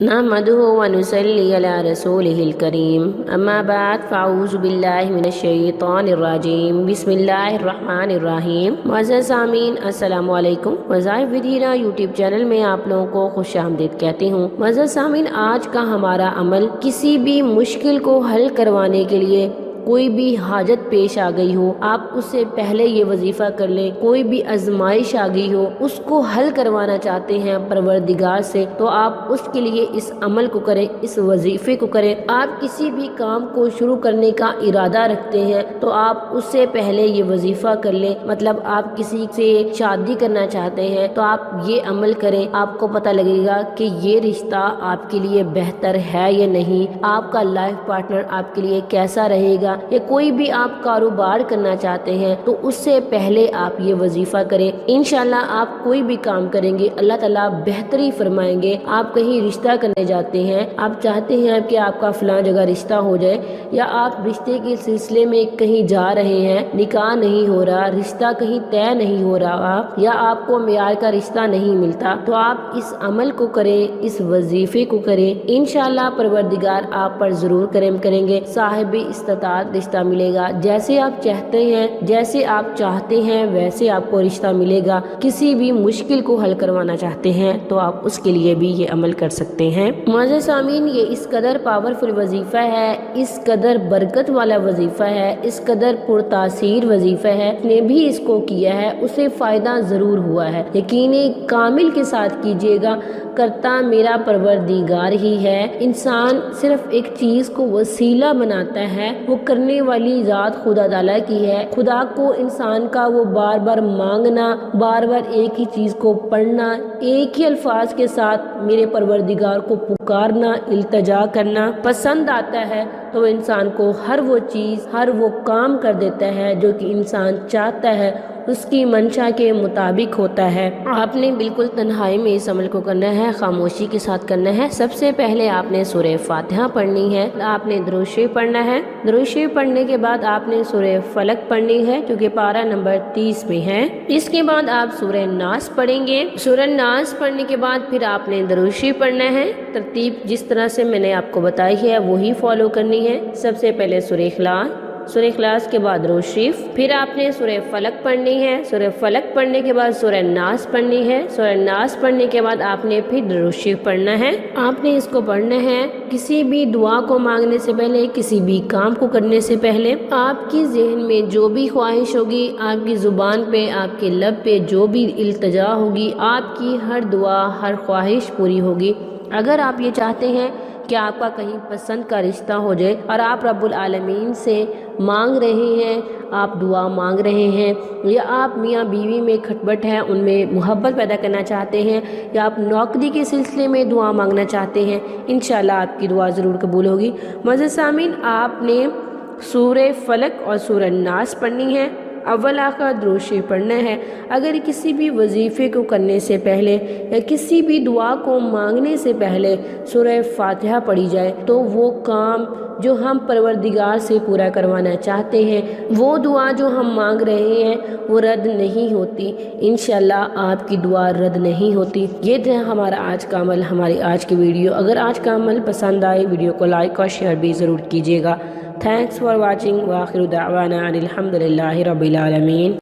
نحمده ونصلي على رسوله الكريم اما بعد فاعوذ باللہ من الشیطان الرجیم بسم اللہ الرحمن الرحیم۔ معزز سامعین السلام علیکم۔ وظائف ود ہیرا یوٹیوب چینل میں آپ لوگوں کو خوش آمدید کہتی ہوں۔ معزز سامعین، آج کا ہمارا عمل کسی بھی مشکل کو حل کروانے کے لیے، کوئی بھی حاجت پیش آ گئی ہو، آپ اس سے پہلے یہ وظیفہ کر لیں۔ کوئی بھی آزمائش آ گئی ہو، اس کو حل کروانا چاہتے ہیں پروردگار سے، تو آپ اس کے لیے اس عمل کو کریں، اس وظیفے کو کریں۔ آپ کسی بھی کام کو شروع کرنے کا ارادہ رکھتے ہیں تو آپ اس سے پہلے یہ وظیفہ کر لیں۔ مطلب آپ کسی سے شادی کرنا چاہتے ہیں تو آپ یہ عمل کریں، آپ کو پتہ لگے گا کہ یہ رشتہ آپ کے لیے بہتر ہے یا نہیں، آپ کا لائف پارٹنر آپ کے لیے کیسا رہے گا، یا کوئی بھی آپ کاروبار کرنا چاہتے ہیں تو اس سے پہلے آپ یہ وظیفہ کریں۔ انشاءاللہ آپ کوئی بھی کام کریں گے اللہ تعالیٰ بہتری فرمائیں گے۔ آپ کہیں رشتہ کرنے جاتے ہیں، آپ چاہتے ہیں کہ آپ کا فلاں جگہ رشتہ ہو جائے، یا آپ رشتے کے سلسلے میں کہیں جا رہے ہیں، نکاح نہیں ہو رہا، رشتہ کہیں طے نہیں ہو رہا، یا آپ کو معیار کا رشتہ نہیں ملتا، تو آپ اس عمل کو کریں، اس وظیفے کو کریں۔ انشاءاللہ پروردگار آپ پر ضرور کرم کریں گے، صاحب استطاعت رشتہ ملے گا۔ جیسے آپ چاہتے ہیں، جیسے آپ چاہتے ہیں ویسے آپ کو رشتہ ملے گا۔ کسی بھی مشکل کو حل کروانا چاہتے ہیں تو آپ اس کے لیے بھی یہ عمل کر سکتے ہیں۔ معزز سامعین، یہ اس قدر پاورفل وظیفہ ہے، اس قدر برکت والا وظیفہ ہے، اس قدر پرتاثیر وظیفہ ہے، نے بھی اس کو کیا ہے اسے فائدہ ضرور ہوا ہے۔ یقین کامل کے ساتھ کیجیے گا، کرتا میرا پروردگار ہی ہے۔ انسان صرف ایک چیز کو وسیلہ بناتا ہے، وہ کرنے والی ذات خدا تعالیٰ کی ہے۔ خدا کو انسان کا وہ بار بار مانگنا، بار بار ایک ہی چیز کو پڑھنا، ایک ہی الفاظ کے ساتھ میرے پروردگار کو پکارنا، التجا کرنا پسند آتا ہے، تو انسان کو ہر وہ چیز، ہر وہ کام کر دیتا ہے جو کہ انسان چاہتا ہے، اس کی منشا کے مطابق ہوتا ہے۔ آپ نے بالکل تنہائی میں اس عمل کو کرنا ہے، خاموشی کے ساتھ کرنا ہے۔ سب سے پہلے آپ نے سورہ فاتحہ پڑھنی ہے، آپ نے درود شریف پڑھنا ہے۔ درود شریف پڑھنے کے بعد آپ نے سورہ فلق پڑھنی ہے جو کہ پارہ نمبر 30 میں ہے۔ اس کے بعد آپ سورہ ناس پڑھیں گے۔ سورہ ناس پڑھنے کے بعد پھر آپ نے درود شریف پڑھنا ہے۔ ترتیب جس طرح سے میں نے آپ کو بتائی ہے وہی فالو کرنی ہے۔ سب سے پہلے سورہ اخلاص، سورہ اخلاص کے بعد درود شریف، پھر آپ نے سورہ فلق پڑھنی ہے۔ سورہ فلق پڑھنے کے بعد سورہ ناس پڑھنی ہے۔ سورہ ناس پڑھنے کے بعد آپ نے پھر درود شریف پڑھنا ہے۔ آپ نے اس کو پڑھنا ہے کسی بھی دعا کو مانگنے سے پہلے، کسی بھی کام کو کرنے سے پہلے۔ آپ کی ذہن میں جو بھی خواہش ہوگی، آپ کی زبان پہ، آپ کے لب پہ جو بھی التجا ہوگی، آپ کی ہر دعا، ہر خواہش پوری ہوگی۔ اگر آپ یہ چاہتے ہیں کہ آپ کا کہیں پسند کا رشتہ ہو جائے اور آپ رب العالمین سے مانگ رہے ہیں، آپ دعا مانگ رہے ہیں، یا آپ میاں بیوی میں کھٹپٹ ہے، ان میں محبت پیدا کرنا چاہتے ہیں، یا آپ نوکری کے سلسلے میں دعا مانگنا چاہتے ہیں، انشاءاللہ آپ کی دعا ضرور قبول ہوگی۔ معزز سامعین، آپ نے سورہ فلق اور سورہ ناس پڑھنی ہے، اول آخر درود شریف پڑھنا ہے۔ اگر کسی بھی وظیفے کو کرنے سے پہلے یا کسی بھی دعا کو مانگنے سے پہلے سورہ فاتحہ پڑھی جائے تو وہ کام جو ہم پروردگار سے پورا کروانا چاہتے ہیں، وہ دعا جو ہم مانگ رہے ہیں وہ رد نہیں ہوتی۔ انشاءاللہ آپ کی دعا رد نہیں ہوتی۔ یہ تھا ہمارا آج کا عمل، ہماری آج کی ویڈیو۔ اگر آج کا عمل پسند آئے، ویڈیو کو لائک اور شیئر بھی ضرور کیجیے گا۔ تھینکس فار واچنگ، وآخر دعوانا ان الحمد للہ رب العالمین۔